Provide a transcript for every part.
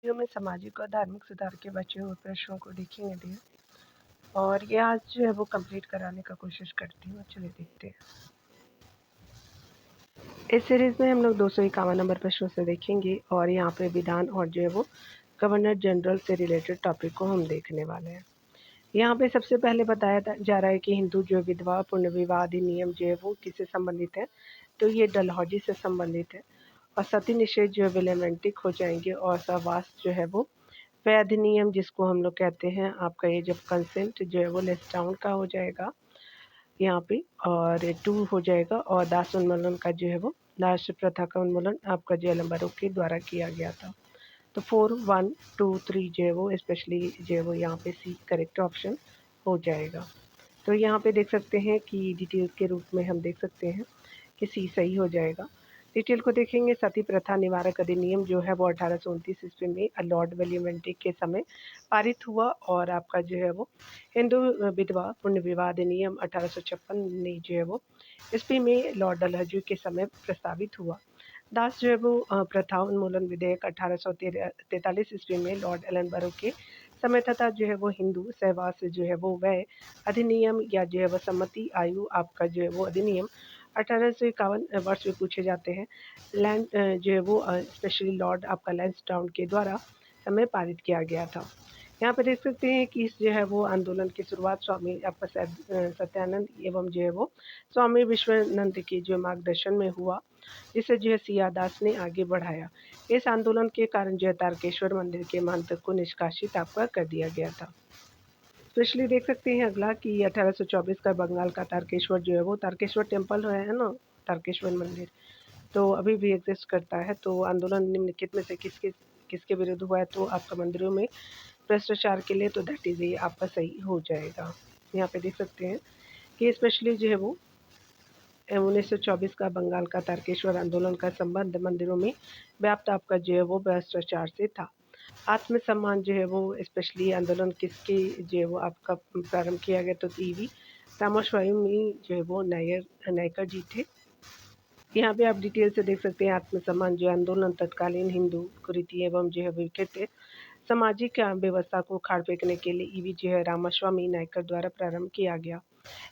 Video में सामाजिक और धार्मिक सुधार के बचे हुए प्रश्नों को देखेंगे डियर। और ये आज जो है वो कंप्लीट कराने का कोशिश करती हूँ। चलिए देखते हैं। इस सीरीज़ में हम लोग 251 नंबर प्रश्नों से देखेंगे और यहाँ पे विधान और जो है वो गवर्नर जनरल से रिलेटेड टॉपिक को हम देखने वाले हैं। यहाँ पे सबसे पहले बताया जा रहा है कि हिंदू जो विधवा पुनर्विवाह अधिनियम जो है वो किससे संबंधित है, तो ये डलहौजी से संबंधित है। और सती निषेध जो है विलेमेंटिक हो जाएंगे और सहवास जो है वो वह अधिनियम जिसको हम लोग कहते हैं आपका ये जब कंसेंट जो है वो लेस डाउन का हो जाएगा यहाँ पे, और 2 हो जाएगा। और दास उन्मूलन का जो है वो दास प्रथा का उन्मूलन आपका जेलम्बरों के द्वारा किया गया था। तो 4, 1, 2, 3 जो है वो स्पेशली जो है वो यहाँ पे सी करेक्ट ऑप्शन हो जाएगा। तो यहाँ पे देख सकते हैं कि डिटेल के रूप में हम देख सकते हैं कि सी सही हो जाएगा। डिटेल को देखेंगे। सती प्रथा निवारक अधिनियम जो है वो 1829 ईस्वी में लॉर्ड विलियमेंटिक के समय पारित हुआ। और आपका जो है वो हिंदू विधवा पुण्य विवाह अधिनियम 1856 में जो है वो ईस्वी में लॉर्ड डलहौजी के समय प्रस्तावित हुआ। दास जो है वो प्रथा उन्मूलन विधेयक 1843 ईस्वी में लॉर्ड एलनबरो के समय तथा जो है वो हिंदू सहवास जो है वो वह अधिनियम या जो है वो सम्मति आयु आपका जो है वो अधिनियम 1851 वर्ष में पूछे जाते हैं। लैंड जो है वो स्पेशली लॉर्ड आपका लैंसडाउन के द्वारा समय पारित किया गया था। यहाँ पे देख सकते हैं कि इस जो है वो आंदोलन की शुरुआत स्वामी आपका सत्यानंद एवं जो है वो स्वामी विश्वानंद के जो मार्गदर्शन में हुआ, जिसे जो है सिया दास ने आगे बढ़ाया। इस आंदोलन के कारण जो है तारकेश्वर मंदिर के महंत को निष्कासित आपका कर दिया गया था। स्पेशली देख सकते हैं अगला कि 1824 का बंगाल का तारकेश्वर जो है वो तारकेश्वर टेम्पल है ना, तारकेश्वर मंदिर तो अभी भी एग्जिस्ट करता है। तो आंदोलन निम्नलिखित में से किसके किसके विरुद्ध हुआ है, तो आपका मंदिरों में भ्रष्टाचार के लिए, तो दैट इज ये आपका सही हो जाएगा। यहाँ पे देख सकते हैं कि स्पेशली जो है वो 1924 का बंगाल का तारकेश्वर आंदोलन का संबंध मंदिरों में व्याप्त आपका जो है वो भ्रष्टाचार से था। आत्मसम्मान जो है वो स्पेशली आंदोलन किसके जो है वो आपका प्रारंभ किया गया, तो ईवी रामास्वामी जो है वो नायकर जी थे। यहाँ पे आप डिटेल से देख सकते हैं आत्मसम्मान जो आंदोलन तत्कालीन हिंदू कुरीति एवं जो है विकृत सामाजिक व्यवस्था को उखाड़ फेंकने के लिए ईवी जो है रामास्वामी नायकर द्वारा प्रारंभ किया गया।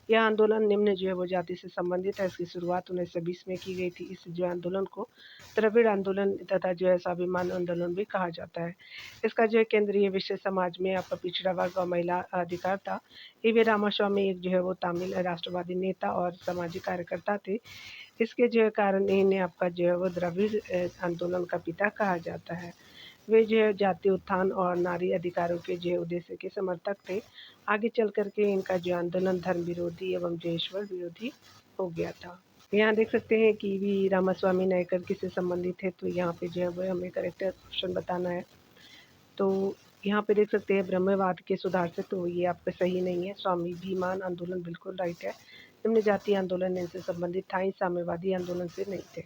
यह आंदोलन निम्न जो है वो जाति से संबंधित है। इसकी शुरुआत 1920 में की गई थी। इस जो आंदोलन को द्रविड़ आंदोलन तथा जो है स्वाभिमान आंदोलन भी कहा जाता है। इसका जो है केंद्रीय विषय समाज में आपका पिछड़ा वर्ग और महिला अधिकार था। ईवी रामास्वामी एक जो है वो तमिल राष्ट्रवादी नेता और सामाजिक कार्यकर्ता थे। इसके जो है कारण इन्हें आपका जो है वो द्रविड़ आंदोलन का पिता कहा जाता है। वे जो है जातीय उत्थान और नारी अधिकारों के जो उद्देश्य के समर्थक थे। आगे चल करके इनका जो आंदोलन धर्म विरोधी एवं जो ईश्वर विरोधी हो गया था। यहाँ देख सकते हैं कि वी रामास्वामी नायकर किससे संबंधित है, तो यहाँ पे जो है वो हमें करेक्ट ऑप्शन बताना है। तो यहाँ पे देख सकते हैं ब्रह्मवाद के सुधार से, तो ये आपका सही नहीं है। स्वामी भीमान आंदोलन बिल्कुल राइट है। निम्न जातीय आंदोलन इनसे संबंधित था, ही साम्यवादी आंदोलन से नहीं थे।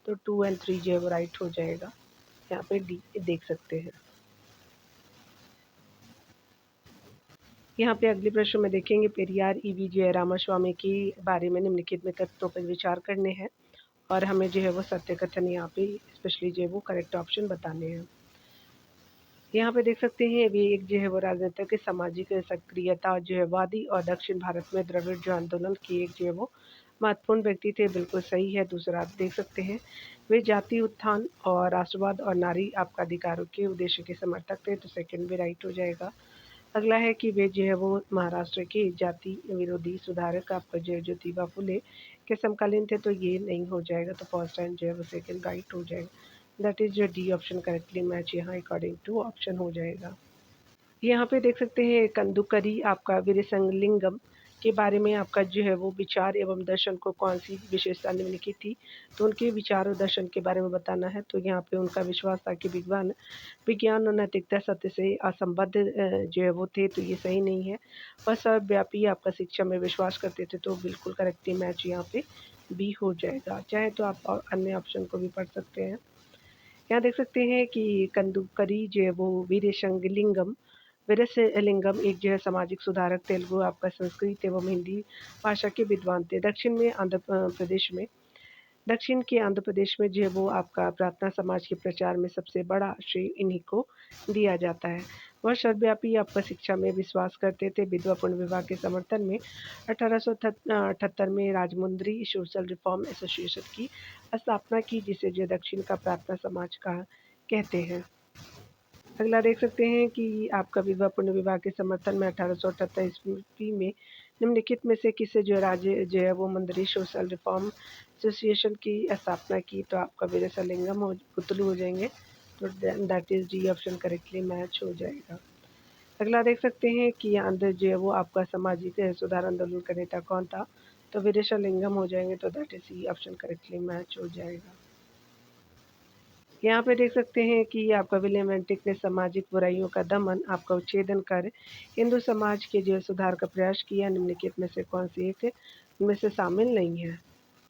तो 2 और 3 जो है वो राइट हो जाएगा। यहाँ पे डी देख सकते हैं। यहाँ पे अगले प्रश्न में देखेंगे पेरियार ईवी जो है रामास्वामी के बारे में निम्नलिखित में तथ्यों पर विचार करने हैं और हमें जो है वो सत्य कथन यहाँ पे स्पेशली जो है वो करेक्ट ऑप्शन बताने हैं। यहाँ पे देख सकते हैं वे एक जो है वो राजनीतिक सामाजिक सक्रियता जो है वादी और दक्षिण भारत में द्रविड़ जो आंदोलन के एक जो है वो महत्वपूर्ण व्यक्ति थे, बिल्कुल सही है। दूसरा आप देख सकते हैं वे जातीय उत्थान और राष्ट्रवाद और नारी आपका अधिकारों के उद्देश्य के समर्थक थे, तो सेकंड भी राइट हो जाएगा। अगला है कि वे जो है वो महाराष्ट्र के जाति विरोधी सुधारक आपका जो है ज्योतिबा फुले के समकालीन थे, तो ये नहीं हो जाएगा। तो फर्स्ट एंड जो है वो सेकंड राइट हो जाएगा। दैट इज जो डी ऑप्शन करेक्टली मैच यहाँ अकॉर्डिंग टू ऑप्शन हो जाएगा। यहाँ पे देख सकते हैं कंदुकरी आपका वीरेशलिंगम के बारे में आपका जो है वो विचार एवं दर्शन को कौन सी विशेषता निम्नलिखित थी, तो उनके विचार और दर्शन के बारे में बताना है। तो यहाँ पे उनका विश्वास था कि विज्ञान और नैतिकता सत्य से असंबद्ध जो है वो थे, तो ये सही नहीं है। वह सर्वव्यापी आपका शिक्षा में विश्वास करते थे, तो बिल्कुल करेक्टली मैच यहाँ पे बी हो जाएगा। चाहे तो आप और अन्य ऑप्शन को भी पढ़ सकते हैं। यहाँ देख सकते हैं कि कंदुकरी जो है वो वीरेशलिंगम एक जो है सामाजिक सुधारक तेलुगु आपका संस्कृत एवं हिंदी भाषा के विद्वान थे। दक्षिण में आंध्र प्रदेश में दक्षिण के आंध्र प्रदेश में जो है वो आपका प्रार्थना समाज के प्रचार में सबसे बड़ा श्रेय इन्हीं को दिया जाता है। वह सर्वव्यापी आपका शिक्षा में विश्वास करते थे। विधवा पुनर्विवाह के समर्थन में 1878 में राजमुंद्री सोशल रिफॉर्म एसोसिएशन की स्थापना की, जिसे जो दक्षिण का प्रार्थना समाज का कहते हैं। अगला देख सकते हैं कि आपका विवाह पुनर्विवाह के समर्थन में 1878 ईस्वी में निम्नलिखित में से किसे जो राज्य जो है वो मंदिरी सोशल रिफॉर्म एसोसिएशन की स्थापना की? तो आपका वीरेशलिंगम हो पुतलू हो जाएंगे, तो that is D option correctly match हो जाएगा। अगला देख सकते हैं कि आंध्र जो है वो आपका सामाजिक सुधार आंदोलन का नेता कौन था? तो वीरेशलिंगम हो जाएंगे, तो that is C option correctly match हो जाएगा। यहाँ पे देख सकते हैं कि आपका विलियम एंटिक ने सामाजिक बुराइयों का दमन आपका उच्छेदन कर हिंदू समाज के जो सुधार का प्रयास किया। निम्नलिखित में से कौन सी एक इनमें से शामिल नहीं है?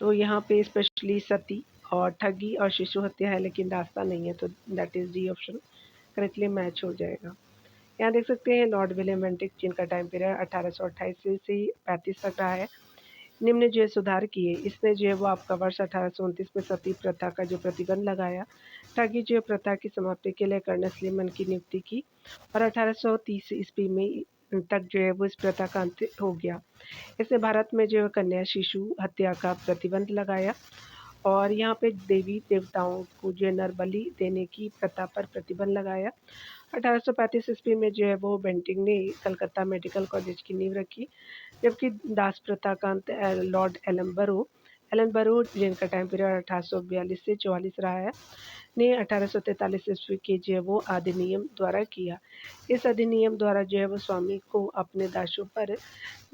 तो यहाँ पे स्पेशली सती और ठगी और शिशु हत्या है, लेकिन दास्ता नहीं है, तो that is D option correctly match हो जाएगा। यहाँ देख सकते हैं लॉर्ड विलियम एंटिक, जिनका टाइम पीरियड 1828 से 35 तक रहा है, निम्न जो है सुधार किए। इसने जो है वो आपका वर्ष 1829 में सती प्रथा का जो प्रतिबंध लगाया, ताकि जो प्रथा की समाप्ति के लिए कर्नल स्लीमन की नियुक्ति की, और 1830 ईस्वी में तक जो है वो इस प्रथा का अंत हो गया। इसने भारत में जो है कन्या शिशु हत्या का प्रतिबंध लगाया, और यहाँ पे देवी देवताओं को जो है नर बलि देने की प्रथा पर प्रतिबंध लगाया। 1835 ईस्वी में जो है वो बेंटिंग ने कलकत्ता मेडिकल कॉलेज की नींव रखी, जबकि दास प्रथा का अंत लॉर्ड एलन बरो, जिनका टाइम पीरियड 1842 से 44 रहा है, ने 1843 ईस्वी के जो है वो अधिनियम द्वारा किया। इस अधिनियम द्वारा जो है वो स्वामी को अपने दासों पर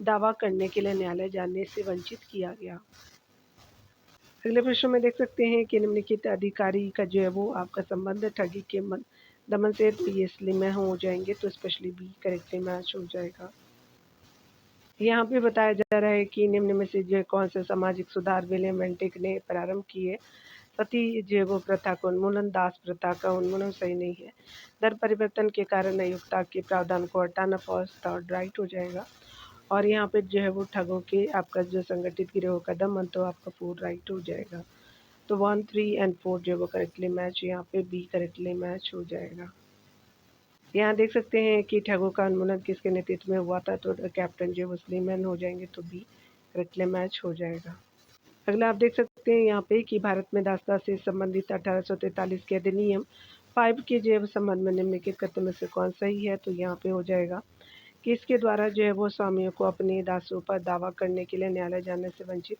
दावा करने के लिए न्यायालय जाने से वंचित किया गया। अगले प्रश्न में देख सकते हैं कि निम्नलिखित अधिकारी का जो है वो आपका संबंध ठगी के दमन से, तो ये इसलिए में हो जाएंगे, तो स्पेशली बी करेक्टली मैच हो जाएगा। यहाँ पे बताया जा रहा है कि निम्न में से जो कौन से सामाजिक सुधार विलियम एंटिक ने प्रारंभ किए? सती जो वो प्रथा का उन्मूलन, दास प्रथा का उन्मूलन सही नहीं है, दर परिवर्तन के कारण अयोग्यता के प्रावधान को हटाना फर्स्ट थर्ड राइट हो जाएगा, और यहाँ पे जो है वो ठगों के आपका जो संगठित गिरोह का दमन, तो आपका 4 राइट हो जाएगा। तो 1, 3 एंड 4 जो वो करेक्टली मैच, यहाँ पे बी करेक्टली मैच हो जाएगा। यहाँ देख सकते हैं कि ठगों का उन्मूलन किसके नेतृत्व में हुआ था? तो कैप्टन जो स्लीमैन हो जाएंगे, तो बी करेक्टली मैच हो जाएगा। अगला आप देख सकते हैं यहाँ पे कि भारत में दास्ता से संबंधित 1843 के अधिनियम 5 के जैव संबंध में निम्नलिखित कथन में से कौन सही है? तो यहाँ पे हो जाएगा कि इसके द्वारा जो है वो स्वामियों को अपने दासों पर दावा करने के लिए न्यायालय जाने से वंचित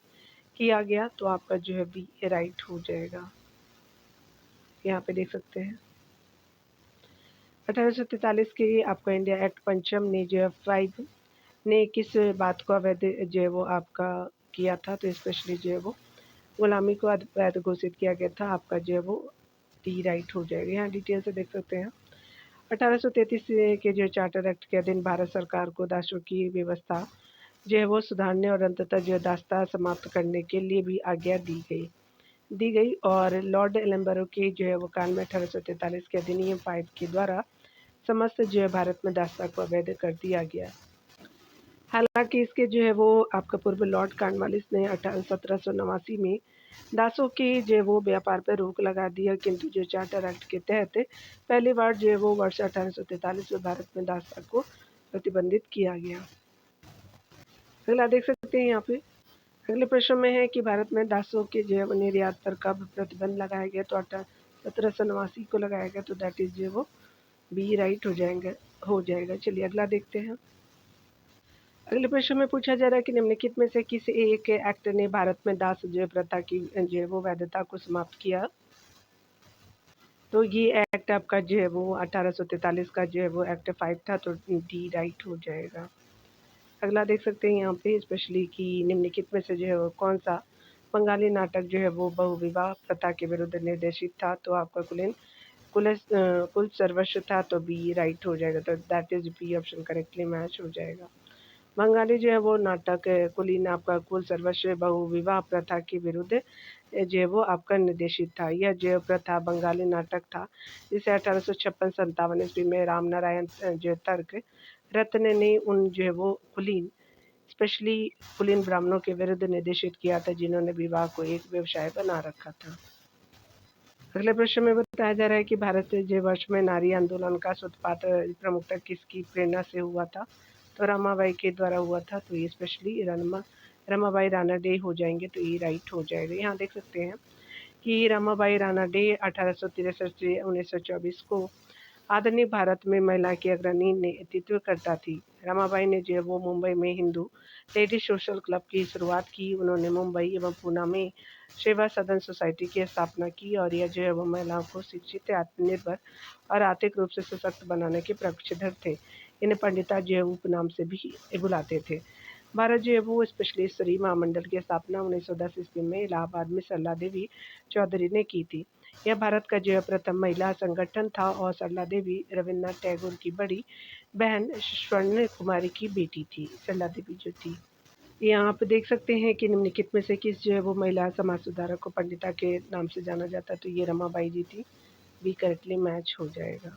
किया गया, तो आपका जो है बी राइट हो जाएगा। यहाँ पे देख सकते हैं 1843 के आपका इंडिया एक्ट पंचम ने जो है 5 ने किस बात को अवैध जो है वो आपका किया था? तो स्पेशली जो है वो गुलामी को अवैध घोषित किया गया था, आपका जो है वो डी राइट हो जाएगा। यहाँ डिटेल से देख सकते हैं 1833 के जो चार्टर एक्ट के अधीन भारत सरकार को दासों की व्यवस्था जो है वो सुधारने और अंततः जो दास्ता समाप्त करने के लिए भी आज्ञा दी गई, और लॉर्ड एलम्बरो के जो है वो काल में 1843 के अधिनियम 5 के द्वारा समस्त जो है भारत में दास्ता को अवैध कर दिया गया। हालांकि इसके जो है वो आपका पूर्व लॉर्ड कॉर्नवालिस ने 1789 में दासों के जो है वो व्यापार पर रोक लगा दिया, किंतु जो चार्टर एक्ट के तहत पहली बार जो है वो वर्ष 1843 में भारत में दास्ता को प्रतिबंधित किया गया। अगला देख सकते हैं यहाँ पे अगले प्रश्न में है कि भारत में दासों के जो है निर्यात पर कब प्रतिबंध लगाया गया? तो 1789 को लगाया गया, तो दैट इज जो वो बी राइट हो जाएगा। चलिए अगला देखते हैं। अगले प्रश्न में पूछा जा रहा है कि निम्नलिखित में से किस एक एक्ट ने भारत में दास जो प्रथा की जो है वो वैधता को समाप्त किया? तो ये एक्ट आपका जो है वो 1843 का जो है वो एक्ट 5 था, तो डी राइट हो जाएगा। अगला देख सकते हैं यहाँ पे स्पेशली कि निम्नलिखित में से जो है वो कौन सा बंगाली नाटक जो है वो बहुविवाह प्रथा के विरुद्ध निर्देशित था? तो आपका कुल सर्वस्व था, तो बी राइट हो जाएगा, तो that is B option correctly match हो जाएगा। बंगाली जो है वो नाटक कुलीन आपका कुल सर्वस्व बहुविवाह प्रथा के विरुद्ध जो है वो आपका निर्देशित था। यह जो प्रथा बंगाली नाटक था, जिसे 1856-57 ईस्वी में राम नारायण जो तर्क रत्न ने उन जो है वो कुलीन स्पेशली कुलीन ब्राह्मणों के विरुद्ध निर्देशित किया था, जिन्होंने विवाह को एक व्यवसाय बना रखा था। अगले प्रश्न में बताया जा रहा है कि भारत के वर्ष में नारी आंदोलन का सूत्रपात प्रमुखता किसकी प्रेरणा से हुआ था? तो रमाबाई के द्वारा हुआ था। तो ये स्पेशली रमाबाई रानडे हो जाएंगे, तो ये राइट हो जाएगा। यहाँ देख सकते हैं कि रमाबाई रानडे 1863 से 1924 को आधुनिक भारत में महिला की अग्रणी नेतृत्व करता थी। रमाबाई ने जो वो मुंबई में हिंदू लेडी सोशल क्लब की शुरुआत की। उन्होंने मुंबई एवं पूना में सेवा सदन सोसाइटी की स्थापना की और यह जो है वो महिलाओं को शिक्षित, आत्मनिर्भर और आर्थिक रूप से सशक्त बनाने के पक्षधर थे। इन्हें पंडिता जो है उपनाम से भी बुलाते थे। भारत जो है वो स्पेशली स्त्री महामंडल की स्थापना 1910 ईस्वी में इलाहाबाद में सरला देवी चौधरी ने की थी। यह भारत का जो है प्रथम महिला संगठन था और सरला देवी रविन्द्रनाथ टैगोर की बड़ी बहन स्वर्ण कुमारी की बेटी थी। सरला देवी जो थी, यहाँ पे देख सकते हैं कि निम्नलिखित में से किस जो है वो महिला समाज सुधारक को पंडिता के नाम से जाना जाता है? तो ये रमाबाई जी थी। बी करेक्टली मैच हो जाएगा।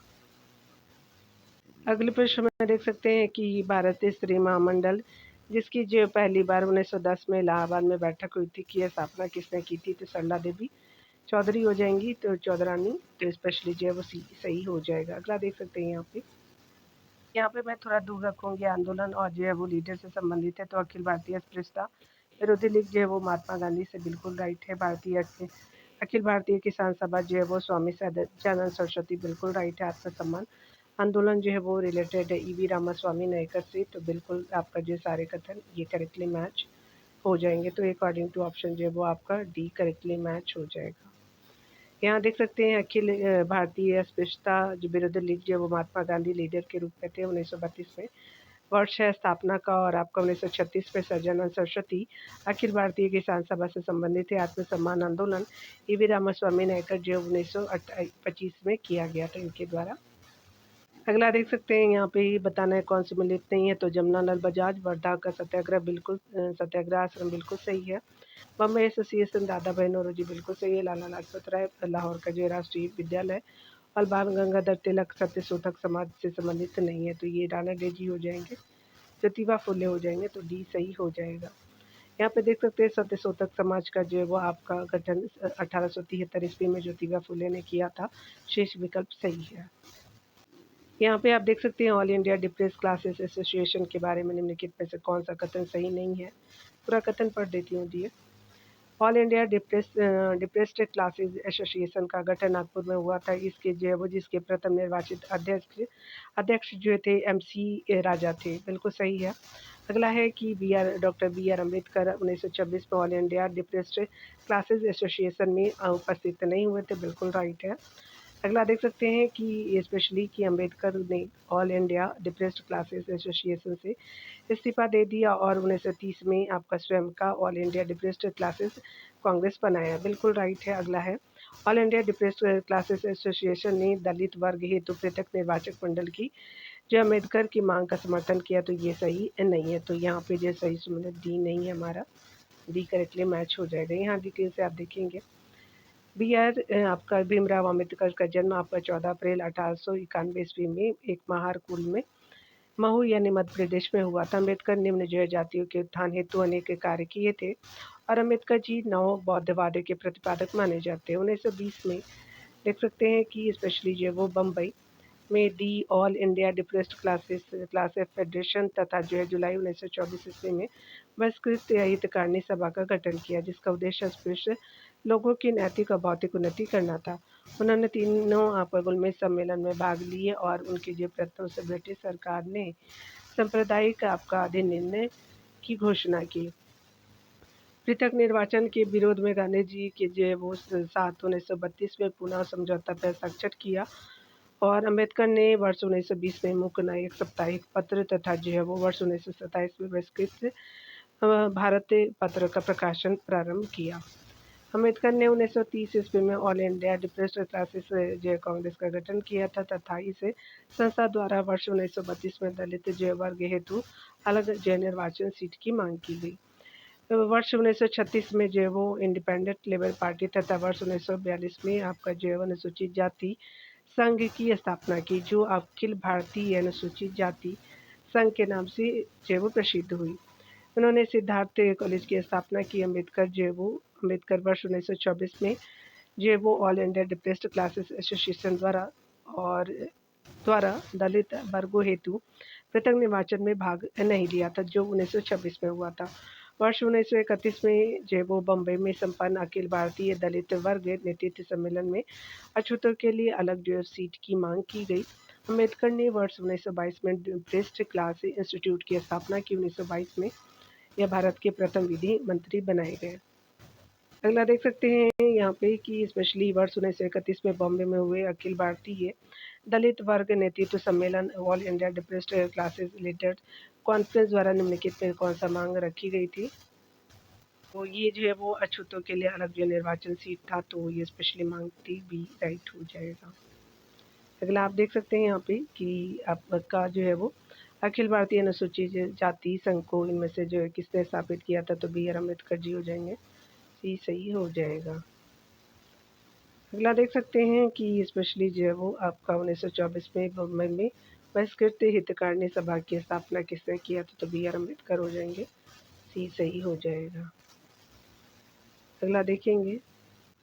अगले प्रश्न में देख सकते हैं कि भारतीय स्त्री महामंडल, जिसकी जो पहली बार 1910 में इलाहाबाद में बैठक हुई थी, की स्थापना किसने की थी? तो सरला देवी चौधरी हो जाएंगी। तो चौधरानी, तो स्पेशली जो है वो सही हो जाएगा। अगला देख सकते हैं यहाँ पे मैं थोड़ा दूर रखूंगी आंदोलन और जो है वो लीडर से संबंधित है। तो अखिल भारतीय अस्पृश्यता विरोधी लीग जो है वो महात्मा गांधी से बिल्कुल राइट है। अखिल भारतीय किसान सभा जो है वो स्वामी सदानंद सरस्वती, बिल्कुल राइट है। आत्मसम्मान आंदोलन जो है वो रिलेटेड है ईवी रामास्वामी नायकर से। तो बिल्कुल आपका जो सारे कथन ये करेक्टली मैच हो जाएंगे। तो अकॉर्डिंग टू ऑप्शन जो है वो आपका डी करेक्टली मैच हो जाएगा। यहाँ देख सकते हैं अखिल भारतीय अस्पृश्यता जो विरुद्ध लीग जो वो महात्मा गांधी लीडर के रूप में थे। 1932 में वर्ष है स्थापना का और आपका 1936 में सज्जनानंद सरस्वती अखिल भारतीय किसान सभा से संबंधित है। आत्मसम्मान आंदोलन ईवी रामास्वामी नायकर जो 1925 में किया गया था इनके द्वारा। अगला देख सकते हैं यहाँ पे ही बताना है कौन सी मिलित नहीं है। तो जमुनालाल बजाज, वर्धा का सत्याग्रह बिल्कुल सत्याग्रह आश्रम बिल्कुल सही है। बम्बई एसोसिएशन दादा भाई नौरोजी बिल्कुल सही है। लाला लाजपत राय लाहौर का जो राष्ट्रीय विद्यालय और बाल गंगाधर तिलक सत्य शोधक समाज से संबंधित नहीं है। तो ये राणा डेजी हो जाएंगे। ज्योतिबा फुले हो जाएंगे। तो डी सही हो जाएगा। यहाँ पे देख सकते हैं सत्य शोधक समाज का जो है वो आपका गठन 1873 ईस्वी में ज्योतिबा फुले ने किया था। शेष विकल्प सही है। यहाँ पे आप देख सकते हैं all India depressed classes association के बारे में निम्नलिखित में से कौन सा कथन सही नहीं है? पूरा कथन पढ़ देती हूँ। D all India depressed classes association का गठन नागपुर में हुआ था। इसके जो है वो जिसके प्रथम निर्वाचित अध्यक्ष जो थे MC राजा थे। बिल्कुल सही है। अगला है कि डॉक्टर B.R. अम्बेडकर 1926 में all India depressed classes association में उपस्थित नहीं हुए थे। बिल्कुल राइट है। अगला देख सकते हैं कि स्पेशली कि अम्बेडकर ने all India depressed classes association से इस्तीफा दे दिया और 1930 में आपका स्वयं का all India depressed classes Congress बनाया। बिल्कुल राइट है। अगला है all India depressed classes association ने दलित वर्ग हेतु पृथक निर्वाचक मंडल की जो अम्बेडकर की मांग का समर्थन किया। तो ये सही नहीं है। तो यहाँ पे जो सही सुमित डी नहीं है हमारा। डी करेक्टली मैच हो जाएगा। यहाँ डिटेल से आप देखेंगे आपका भीमराव अम्बेडकर का जन्म आपका 14 अप्रैल 1891 ईस्वी में एक महार कुल में महू यानी मध्य प्रदेश में हुआ था। अम्बेडकर निम्न जो जातियों के उत्थान हेतु अनेक कार्य किए थे और अम्बेडकर जी नव बौद्धवाद के प्रतिपादक माने जाते हैं। 1920 में देख सकते हैं कि स्पेशली जो वो बम्बई में the all India depressed classes federation तथा जो है जुलाई 1924 ईस्वी में बहिष्कृत हितकारिणी सभा का गठन किया, जिसका उद्देश्य अस्पृश्य लोगों की नैतिक और भौतिक उन्नति करना था। उन्होंने तीनों आपगुल में सम्मेलन में भाग लिए और उनके जो प्रयत्नों से ब्रिटिश सरकार ने सांप्रदायिक आपका अधिनियम की घोषणा की। पृथक निर्वाचन के विरोध में गांधी जी के जो वो साथ 1932 में पुनः समझौता पर हस्ताक्षर किया और अम्बेडकर ने वर्ष 1920 में मुख्य नायक साप्ताहिक पत्र तथा जो है वो वर्ष 1927 में बहिष्कृत भारत पत्र का प्रकाशन प्रारंभ किया। अम्बेडकर ने 1930 ईस्वी में ऑल इंडिया डिप्रेस्ड क्लासेस जो कांग्रेस का गठन किया था तथा इसे संसद द्वारा वर्ष 1932 में दलित जय वर्ग हेतु अलग जय निर्वाचन सीट की मांग की गई। वर्ष 1936 में जो वो इंडिपेंडेंट लेबर पार्टी तथा वर्ष 1942 में आपका जो अनुसूचित जाति संघ की स्थापना की, जो अखिल भारतीय अनुसूचित जाति संघ के नाम से जो वो प्रसिद्ध हुई। उन्होंने सिद्धार्थ कॉलेज की स्थापना की। अम्बेडकर वर्ष 1924 में जो all India depressed classes association द्वारा दलित वर्गों हेतु पृथक निर्वाचन में भाग नहीं लिया था, जो 1926 में हुआ था। वर्ष 1931 में वो बम्बई में संपन्न अखिल भारतीय दलित वर्ग नेतृत्व सम्मेलन में अछूतों के लिए अलग सीट की मांग की गई। अम्बेडकर ने वर्ष 1922 में डिप्रेस्ड क्लास इंस्टीट्यूट की स्थापना की। 1922 में यह भारत के प्रथम विधि मंत्री बनाए गए। अगला देख सकते हैं यहाँ पे कि स्पेशली वर्ष 1931 में बॉम्बे में हुए अखिल भारतीय दलित वर्ग नेतृत्व सम्मेलन all India depressed classes related conference द्वारा निम्नलिखित में कौन सा मांग रखी गई थी? तो ये वो अछूतों के लिए अलग निर्वाचन सीट था, तो ये स्पेशली मांग थी, बी राइट हो जाएगा। अगला आप देख सकते हैं यहाँ पे कि आपका वो अखिल भारतीय अनुसूचित जाति संघ को इनमें से किसने स्थापित किया था? तो बी आर अम्बेडकर जी हो जाएंगे, सी सही हो जाएगा। अगला देख सकते हैं कि स्पेशली वो आपका 1924 में बम्बई में बहिष्कृत हितकारिणी सभा की स्थापना किसने किया था? तो बी आर अम्बेडकर हो जाएंगे, सी सही हो जाएगा। अगला देखेंगे,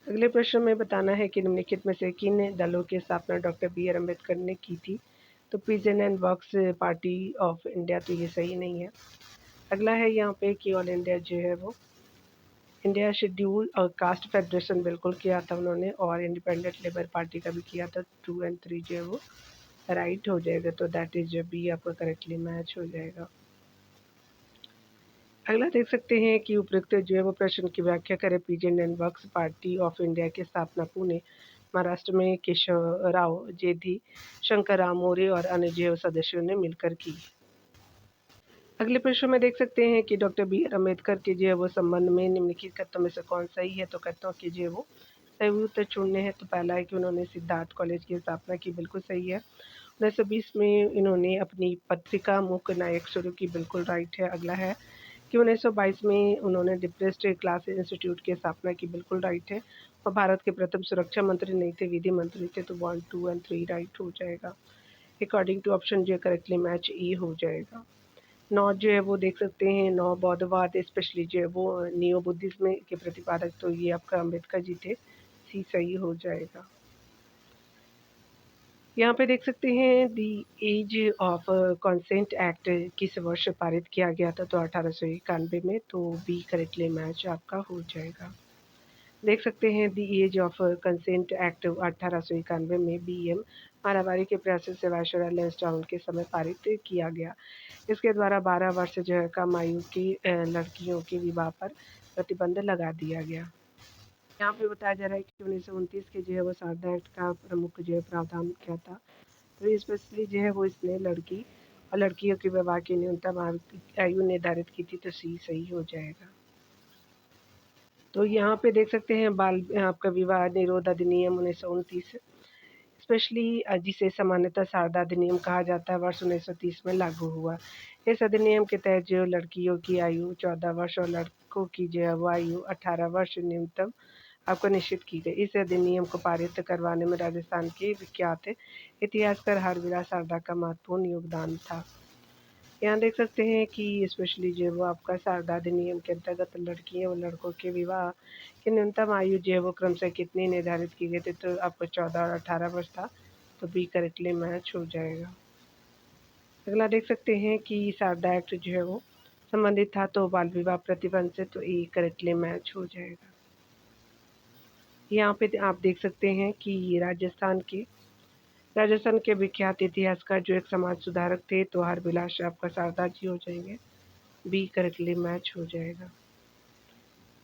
अगले प्रश्न में बताना है कि निम्नलिखित में से किन दलों की स्थापना डॉक्टर बी आर अम्बेडकर ने की थी? तो pigeon and works party of India, तो ये सही नहीं है। अगला है यहाँ पे कि ऑल इंडिया वो इंडिया शेड्यूल और कास्ट फेडरेशन बिल्कुल किया था उन्होंने, और इंडिपेंडेंट लेबर पार्टी का भी किया था। 2 और 3 वो राइट हो जाएगा, तो दैट इज बी आपका करेक्टली मैच हो जाएगा। अगला देख सकते हैं कि उपरोक्त वो प्रश्न की व्याख्या करें। Pigeon and works party of India की स्थापना पुणे महाराष्ट्र में केशव राव जेधी, शंकर राम मौर्य और अन्य सदस्यों ने मिलकर की। अगले प्रश्न में देख सकते हैं कि डॉक्टर बी आर अम्बेडकर के वो संबंध में निम्नलिखित कथनों में से कौन सही है? तो कथनों के वो सही उत्तर चुनने हैं। तो पहला है कि उन्होंने सिद्धार्थ कॉलेज की स्थापना की, बिल्कुल सही है। 1920 में इन्होंने अपनी पत्रिका मुख्य नायक शुरू की, बिल्कुल राइट है। अगला है कि 1922 में उन्होंने डिप्रेस्ड क्लास इंस्टीट्यूट की स्थापना की, बिल्कुल राइट है। और भारत के प्रथम सुरक्षा मंत्री नहीं थे, विधि मंत्री थे, तो 1, 2 और 3 राइट हो जाएगा। According to option correctly match ई हो जाएगा। नौ वो देख सकते हैं, नौ बौद्धवाद स्पेशली वो नियो बुद्धिज्म के प्रतिपादक, तो ये आपका अम्बेडकर जी थे, सी सही हो जाएगा। यहाँ पे देख सकते हैं दी एज ऑफ कंसेंट एक्ट किस वर्ष पारित किया गया था? तो 1891 में, तो बी करेक्टली मैच आपका हो जाएगा। देख सकते हैं दी एज ऑफ कंसेंट एक्ट 1891 में बीएम माराबारी के प्रयासों से वायसराय लैंसडाउन के समय पारित किया गया। इसके द्वारा 12 वर्ष कम आयु की लड़कियों के विवाह पर प्रतिबंध लगा दिया गया। यहाँ पे बताया जा रहा है कि 1929 के वो सारदा एक्ट का प्रमुख प्रावधान क्या था? तो स्पेशली वो इसने लड़की और लड़कियों के विवाह की न्यूनतम आयु निर्धारित की थी, तो सी सही हो जाएगा। तो यहाँ पे देख सकते हैं बाल आपका विवाह निरोध अधिनियम 1929 स्पेशली जिसे सामान्यतः शारदा अधिनियम कहा जाता है, वर्ष 1930 में लागू हुआ। इस अधिनियम के तहत लड़कियों की आयु 14 वर्ष और लड़कों की आयु 18 वर्ष न्यूनतम आपको निश्चित की गई। इस अधिनियम को पारित करवाने में राजस्थान के विख्यात इतिहासकार हरविलास शारदा का महत्वपूर्ण योगदान था। यहाँ देख सकते हैं कि स्पेशली वो आपका शारदा अधिनियम के अंतर्गत लड़कियों और लड़कों के विवाह की न्यूनतम आयु वो क्रम से कितनी निर्धारित की गई थी? तो आपको 14 और 18 वर्ष था, तो बी करेक्टली मैच हो जाएगा। अगला देख सकते हैं कि शारदा एक्ट वो संबंधित था तो बाल विवाह प्रतिबंध से, तो ए करेक्टली मैच हो जाएगा। यहाँ पे आप देख सकते हैं कि राजस्थान के विख्यात इतिहासकार एक समाज सुधारक थे, तो हरविलास आपका शारदा जी हो जाएंगे, बी करेक्टली मैच हो जाएगा।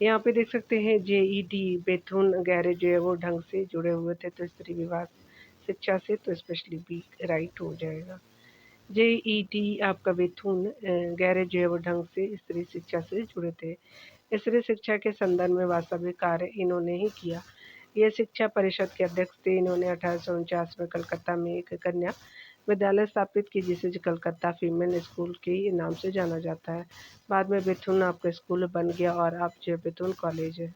यहाँ पे देख सकते हैं जेईडी बेथुन गैर वो ढंग से जुड़े हुए थे, तो स्त्री विवाह शिक्षा से, तो स्पेशली बी राइट हो जाएगा। जेईडी आपका बेथुन गैर वो ढंग से स्त्री शिक्षा से जुड़े थे। स्त्री शिक्षा के संदर्भ में वास्तविक कार्य इन्होंने ही किया। यह शिक्षा परिषद के अध्यक्ष थे। इन्होंने 1849 में कलकत्ता में एक कन्या विद्यालय स्थापित की, जिसे कलकत्ता फीमेल स्कूल के नाम से जाना जाता है। बाद में बेथुन आपका स्कूल बन गया और अब बेथुन कॉलेज है।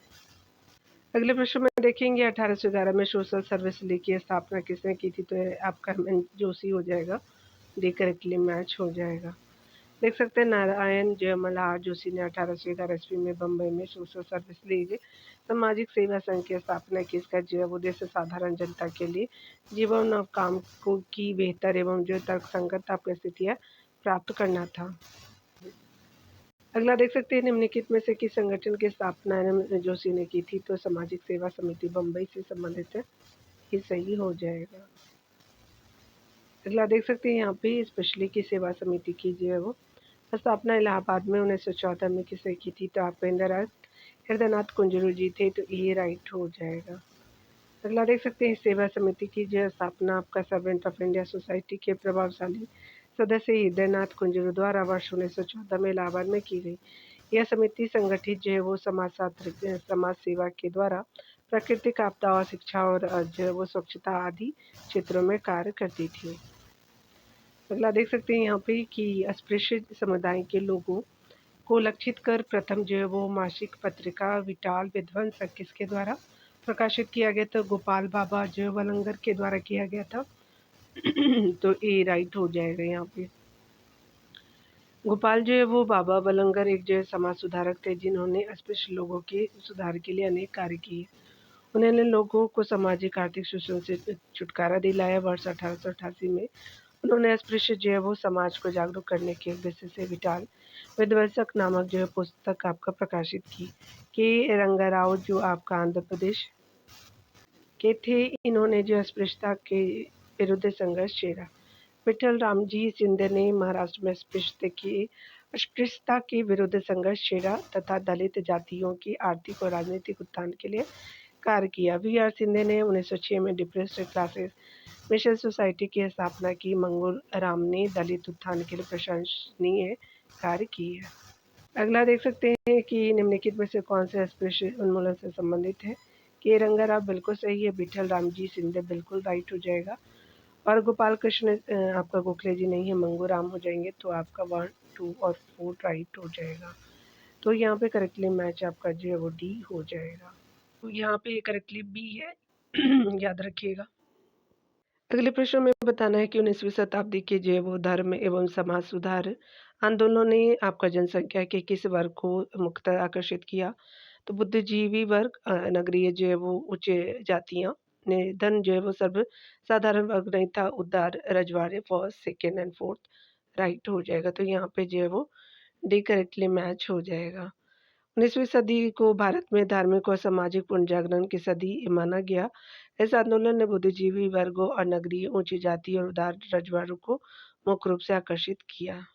अगले प्रश्न में देखेंगे 1811 में सोशल सर्विस लीग की स्थापना किसने की थी? तो आपका जोशी हो जाएगा, डी करेक्टली मैच हो जाएगा। देख सकते हैं नारायण जयमल्हार जोशी ने 1811 ईस्वी में बम्बई में सोशल सर्विस लीग सामाजिक सेवा संघ की स्थापना की। इसका जो उद्देश्य साधारण जनता के लिए जीवन और काम को की बेहतर एवं जो तर्कसंगत परिस्थितियाँ प्राप्त करना था। अगला देख सकते हैं निम्नलिखित में से किस संगठन की स्थापना जोशी ने की थी। तो सामाजिक सेवा समिति बम्बई से संबंधित है, ये सही हो जाएगा। अगला देख सकते हैं यहाँ पे स्पेशली की सेवा समिति की जो है वो स्थापना इलाहाबाद में 1914 में किसने की थी। तो आपका हृदयनाथ कुंजरू जी थे, तो ये राइट हो जाएगा। अगला देख सकते हैं सेवा समिति की जो स्थापना आपका सर्वेंट ऑफ इंडिया सोसाइटी के प्रभावशाली सदस्य हृदयनाथ कुंजरू द्वारा वर्ष 1914 में इलाहाबाद में की गई। यह समिति संगठित जो है वो समाज सेवा के द्वारा प्राकृतिक आपदा और शिक्षा और जो है वो स्वच्छता आदि क्षेत्रों में कार्य करती थी। अगला देख सकते हैं यहाँ पे कि अस्पृश्य समुदाय के लोगों को लक्षित कर प्रथम जो है वो मासिक पत्रिका विटाल विध्वंसक किसके द्वारा प्रकाशित किया गया था। गोपाल बाबा जो वलंगर के द्वारा किया गया था। तो ए राइट हो जाएगा यहाँ पे। गोपाल जो है वो बाबा वलंगर एक जो है समाज सुधारक थे जिन्होंने अस्पृश्य लोगों के सुधार के लिए अनेक कार्य किए। उन्होंने लोगों को सामाजिक आर्थिक शोषण से छुटकारा दिलाया। वर्ष 1888 में उन्होंने अस्पृश्य जो है वो समाज को जागरूक करने के उद्देश्य से विटाल विध्वंसक नामक जो है पुस्तक आपका प्रकाशित की। के रंगाराव जो आपका आंध्र प्रदेश के थे, इन्होंने जो अस्पृश्यता के विरुद्ध संघर्ष छेड़ा। विठल रामजी सिंधे ने महाराष्ट्र में अस्पृश्यता के विरुद्ध संघर्ष छेड़ा तथा दलित जातियों की आर्थिक और राजनीतिक उत्थान के लिए कार्य किया। वी.आर. सिंधे ने 1906 में डिप्रेस्ड क्लासेस मिशन सोसाइटी की स्थापना की। मंगूर राम ने दलित उत्थान के लिए प्रशंसनीय कार्य किए। अगला देख सकते हैं कि निम्नलिखित में से कौन से अस्पृश्य उन्मूलन से संबंधित है। के रंगाराव बिल्कुल सही है। विठल रामजी सिंधे बिल्कुल राइट हो जाएगा। और गोपाल कृष्ण आपका गोखले जी नहीं है, मंगू राम हो जाएंगे। तो आपका 1, 2 और 4 राइट हो जाएगा। तो यहाँ पे करेक्टली मैच आपका जो है वो डी हो जाएगा। तो यहाँ पे करेक्टली बी है। याद रखिएगा। अगले प्रश्न में बताना है कि 19वीं शताब्दी के जो है वो धर्म एवं समाज सुधार आंदोलनों ने आपका जनसंख्या के किस वर्ग को मुख्यतः आकर्षित किया। तो बुद्धिजीवी वर्ग, नगरीय जो है वो उच्च जातियाँ, निर्धन जो है वो सर्व साधारण वर्ग नहीं था, उदार रजवाड़े first second and fourth right हो जाएगा। तो यहाँ पे जो है वो डी करेक्टली मैच हो जाएगा। 19वीं सदी को भारत में धार्मिक और सामाजिक पुनर्जागरण की सदी माना गया। इस आंदोलन ने बुद्धिजीवी वर्गों और नगरीय ऊंची जाति और उदार रजवाड़ों को मुख्य रूप से आकर्षित किया।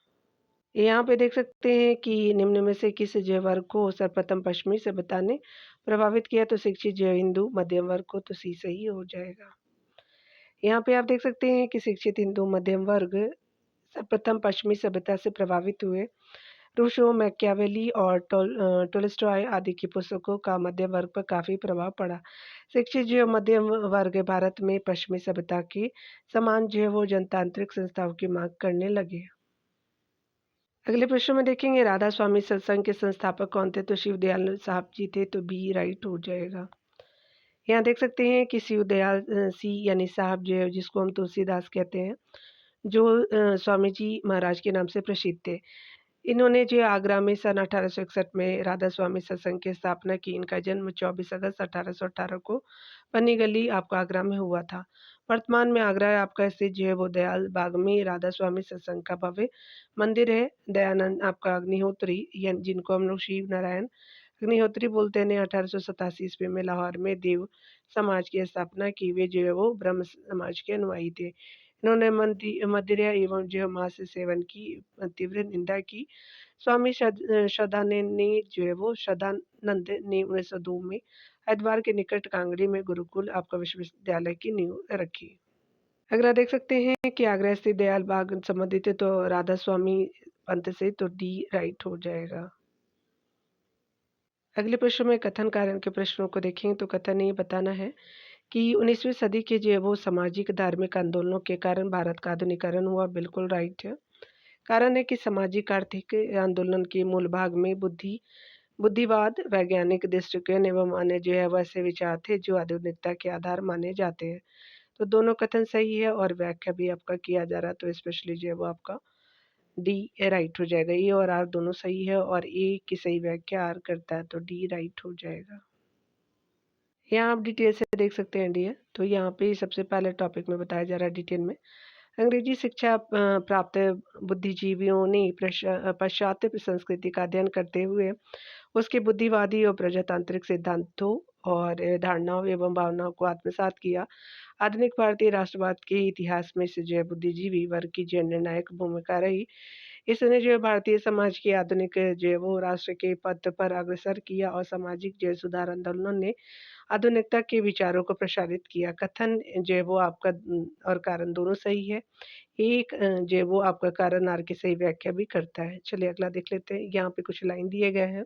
यहाँ पे देख सकते हैं कि निम्न में से किस जैव वर्ग को सर्वप्रथम पश्चिमी सभ्यता ने प्रभावित किया। तो शिक्षित जैव हिंदू मध्यम वर्ग को, तो सी सही हो जाएगा। यहाँ पे आप देख सकते हैं कि शिक्षित हिंदू मध्यम वर्ग सर्वप्रथम पश्चिमी सभ्यता से प्रभावित हुए। रूसो, मैकियावेली और टोल्स्टॉय आदि की पुस्तकों का मध्यम वर्ग पर काफ़ी प्रभाव पड़ा। शिक्षित जो मध्यम वर्ग है भारत में पश्चिमी सभ्यता के समान जो है वो जनतांत्रिक संस्थाओं की मांग करने लगे। अगले प्रश्न में देखेंगे राधा स्वामी सत्संग के संस्थापक कौन थे। तो शिवदयाल साहब जी थे। तो बी राइट हो जाएगा। यहाँ देख सकते हैं कि शिवदयाल सी यानी साहब जो है जिसको हम तुलसीदास कहते हैं, जो स्वामी जी महाराज के नाम से प्रसिद्ध थे। इन्होंने जो आगरा में सन 1861 में राधा स्वामी सत्संग की स्थापना की। इनका जन्म 24 अगस्त 1818 को पन्नी गली आपका आगरा में हुआ था। वर्तमान में आगरा आपका स्थित जो है वो दयाल बाग में राधा स्वामी सत्संग का भव्य मंदिर है। दयानंद आपका अग्निहोत्री जिनको हम लोग शिव नारायण अग्निहोत्री बोलते हैं, 1887 ईस्वी में लाहौर में देव समाज की स्थापना की। वे जो है वो ब्रह्म समाज के अनुयायी थे। इन्होंने मदिरा एवं जो मांस सेवन की तीव्र निंदा की। स्वामी श्रद्धानंद ने जो है वो श्रद्धानंद ने 1902 में हरिद्वार के निकट कांगड़ी में गुरुकुल आपका विश्वविद्यालय की नींव रखी। अगर आप देख सकते हैं कि आगरा स्थित दयाल बाग संबंधित है तो राधा स्वामी पंथ से, तो डी राइट हो जाएगा। अगले प्रश्न में कथन कारण के प्रश्नों को देखें। तो कथन ये बताना है कि 19वीं सदी के जो है वो सामाजिक धार्मिक आंदोलनों के कारण भारत का आधुनिकीकरण हुआ। बिल्कुल राइट है। कारण है कि सामाजिक आर्थिक आंदोलन के मूल भाग में बुद्धिवाद, वैज्ञानिक दृष्टिकोण एवं अन्य जो है वैसे विचार थे जो आधुनिकता के आधार माने जाते हैं। तो दोनों कथन सही है और व्याख्या भी आपका किया जा रहा है। तो स्पेशली जो है वो आपका डी राइट हो जाएगा। ए और आर दोनों सही है और ए की सही व्याख्या आर करता है, तो डी राइट हो जाएगा। यहाँ आप डिटेल से देख सकते हैं डियर। तो यहाँ पे सबसे पहले टॉपिक में बताया जा रहा है डिटेल में, अंग्रेजी शिक्षा प्राप्त बुद्धिजीवियों ने पाश्चात्य संस्कृति का अध्ययन करते हुए उसके बुद्धिवादी और प्रजातांत्रिक सिद्धांतों और धारणाओं एवं भावनाओं को आत्मसात किया। आधुनिक भारतीय राष्ट्रवाद के इतिहास में से जो है बुद्धिजीवी वर्ग की जो निर्णायक भूमिका रही। इसने जो है भारतीय समाज के आधुनिक जो है वो राष्ट्र के पद पर अग्रसर किया और सामाजिक जो है सुधार आंदोलनों ने आधुनिकता के विचारों को प्रसारित किया। कथन जो है वो आपका और कारण दोनों सही है। एक जो है वो आपका कारण आर की सही व्याख्या भी करता है। चलिए अगला देख लेते हैं। यहाँ पे कुछ लाइन दिए गए हैं।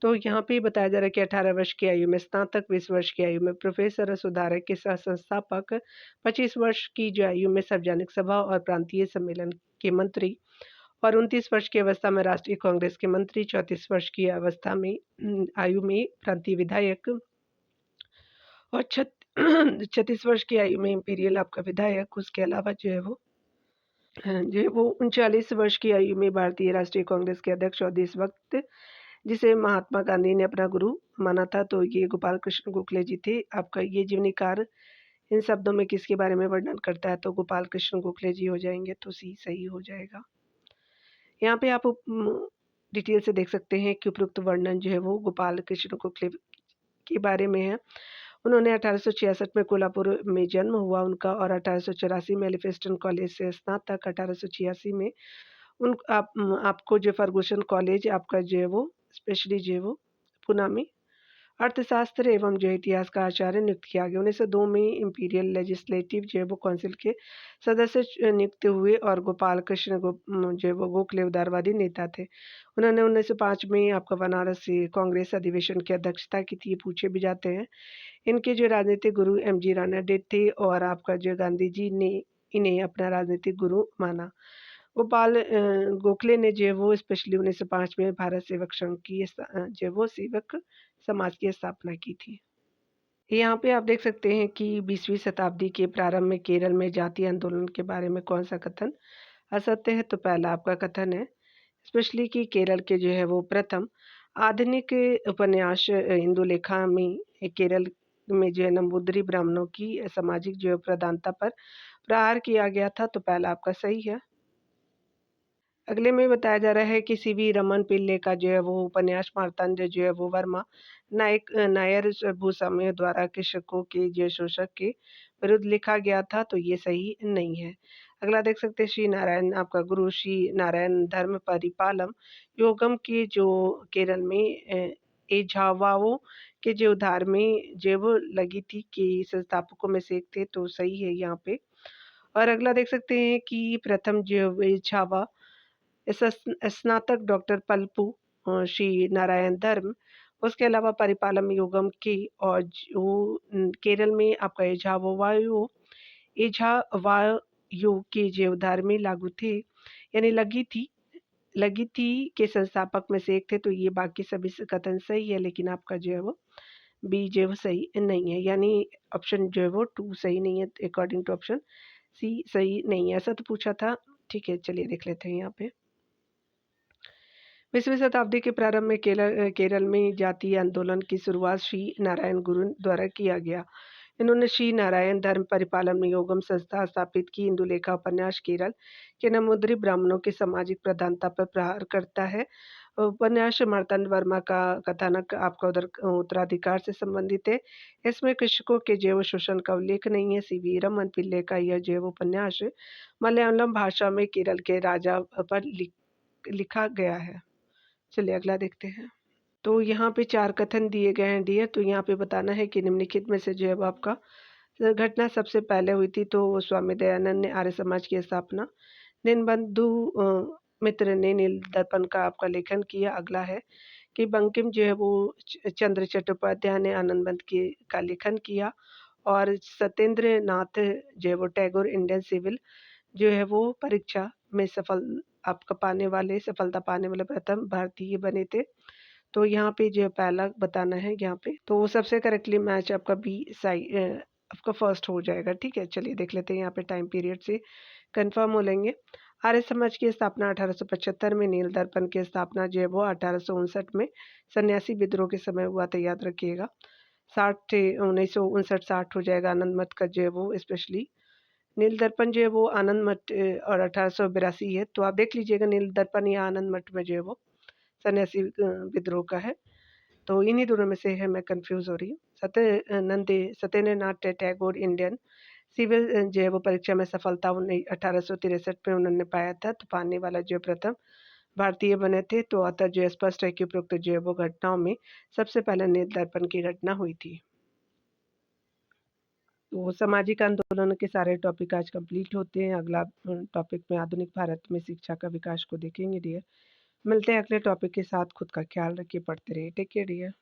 तो यहाँ पे बताया जा रहा है कि 18 वर्ष की आयु में स्नातक, 20 वर्ष की आयु में प्रोफेसर और सुधारक के सह संस्थापक, 25 वर्ष की जो आयु में सार्वजनिक सभा और प्रांतीय सम्मेलन के मंत्री और 29 वर्ष की अवस्था में राष्ट्रीय कांग्रेस के मंत्री, 34 वर्ष की अवस्था में आयु में प्रांतीय विधायक और 36 वर्ष की आयु में इंपीरियल आपका विधायक। उसके अलावा जो है वो 39 वर्ष की आयु में भारतीय राष्ट्रीय कांग्रेस के अध्यक्ष और देश भक्त जिसे महात्मा गांधी ने अपना गुरु माना था, तो ये गोपाल कृष्ण गोखले जी थे। आपका ये जीवनीकार इन शब्दों में किसके बारे में वर्णन करता है, तो गोपाल कृष्ण गोखले जी हो जाएंगे, तो सी सही हो जाएगा। यहाँ पे आप डिटेल से देख सकते हैं कि उपयुक्त वर्णन जो है वो गोपाल कृष्ण गोखले के बारे में है। उन्होंने 1866 में कोल्हापुर में जन्म हुआ उनका और 1884 में एलिफिंस्टन कॉलेज से स्नातक, 1886 में आपको जो फर्गुसन कॉलेज आपका जो है वो स्पेशली जो है वो पुणे में अर्थशास्त्र एवं जो इतिहास का आचार्य नियुक्त किया गया। 1902 में इंपीरियल लेजिस्लेटिव जो है वो काउंसिल के सदस्य नियुक्त हुए और गोपाल कृष्ण जो है वो गोखले उदारवादी नेता थे। उन्होंने 1905 में आपका बनारस कांग्रेस अधिवेशन की अध्यक्षता की थी, पूछे भी जाते हैं। इनके जो राजनीतिक गुरु एम.जी. राणा डेड थे और आपका जो गांधी जी ने इन्हें अपना राजनीतिक गुरु माना। गोपाल गोखले ने जो है वो स्पेशली 1905 में भारत सेवक संघ की जो वो सेवक समाज की स्थापना की थी। यहाँ पे आप देख सकते हैं कि 20वीं शताब्दी के प्रारंभ में केरल में जातीय आंदोलन के बारे में कौन सा कथन असत्य है, तो पहला आपका कथन है स्पेशली कि केरल के जो है वो प्रथम आधुनिक उपन्यास हिंदू लेखा में केरल में जो है नंबूदरी ब्राह्मणों की सामाजिक जो प्रधानता पर प्रहार किया गया था, तो पहला आपका सही है। अगले में बताया जा रहा है कि सीवी रमन पिल्ले का जो है वो उपन्यास मार्तंड जो है वो वर्मा नायर भूस्वामियों द्वारा कृषकों के जो शोषक के विरुद्ध लिखा गया था, तो ये सही नहीं है। अगला देख सकते हैं श्री नारायण आपका गुरु श्री नारायण धर्म परिपालम योगम के जो केरल में एझावाओं के जो उद्धार में जो वो लगी थी कि संस्थापकों में से एक थे, तो सही है यहाँ पे। और अगला देख सकते हैं कि प्रथम जो एझावा स्नातक डॉक्टर पल्पू श्री नारायण धर्म, उसके अलावा परिपालम योगम के और जो केरल में आपका एझावायो के जो उद्धार में लागू थे यानी लगी थी के संस्थापक में से एक थे, तो ये बाकी सभी कथन सही है, लेकिन आपका जो है वो बी जो है वो सही नहीं है, यानी ऑप्शन जो है वो 2 सही नहीं है, अकॉर्डिंग टू ऑप्शन सी सही नहीं है। ऐसा तो पूछा था। ठीक है, चलिए देख लेते हैं यहाँ पे। 20वीं शताब्दी के प्रारंभ में केरल में जातीय आंदोलन की शुरुआत श्री नारायण गुरु द्वारा किया गया। इन्होंने श्री नारायण धर्म परिपालन नियोगम संस्था स्थापित की। हिंदू लेखा उपन्यास केरल के नमूद्री ब्राह्मणों की सामाजिक प्रधानता पर प्रहार करता है। उपन्यास मार्तंड वर्मा का कथानक आपका उत्तराधिकार से संबंधित है। इसमें कृषकों के जैव शोषण का उल्लेख नहीं है। सीवी रमन पिल्ले का यह जैव उपन्यास मलयालम भाषा में केरल के राजा पर लिखा गया है। चलिए अगला देखते हैं। तो यहाँ पे 4 कथन दिए गए हैं डियर। तो यहाँ पे बताना है कि निम्नलिखित में से जो है आपका घटना सबसे पहले हुई थी, तो स्वामी दयानंद ने आर्य समाज की स्थापना। दीनबंधु मित्र ने नील दर्पण का आपका लेखन किया। अगला है कि बंकिम जो है वो चंद्र चट्टोपाध्याय ने आनंदबंध के का लेखन किया और सत्येंद्र नाथ जो है वो टैगोर इंडियन सिविल जो है वो परीक्षा में सफलता पाने वाले प्रथम भारतीय बने थे। तो यहाँ पे जो पहला बताना है यहाँ पे, तो सबसे करेक्टली मैच आपका बी आपका फर्स्ट हो जाएगा। ठीक है, चलिए देख लेते हैं यहाँ पे टाइम पीरियड से कंफर्म हो लेंगे। आर्य समाज की स्थापना 1875 में, नील दर्पण की स्थापना जो है वो 1859 में सन्यासी विद्रोह के समय हुआ था, याद रखिएगा। 1959-60 हो जाएगा आनंद मठ का जो है वो स्पेशली। नील दर्पण जो है वो आनंद मठ और 1882 है, तो आप देख लीजिएगा नील दर्पण या आनंद मठ में जो है वो सन्यासी विद्रोह का है। तो इन्हीं दोनों में से है, मैं कन्फ्यूज़ हो रही हूँ। सत्येंद्रनाथ टैगोर इंडियन सिविल जो है वो परीक्षा में सफलता 1863 में उन्होंने पाया था, तो पाने वाला जो प्रथम भारतीय बने थे। तो अतः जो स्पष्ट है कि उपरोक्त जो है वो घटनाओं में सबसे पहले नील दर्पण की घटना हुई थी। तो सामाजिक आंदोलनों के सारे टॉपिक आज कंप्लीट होते हैं। अगला टॉपिक में आधुनिक भारत में शिक्षा का विकास को देखेंगे डियर। मिलते हैं अगले टॉपिक के साथ। खुद का ख्याल रखिए, पढ़ते रहिए। Take care dear.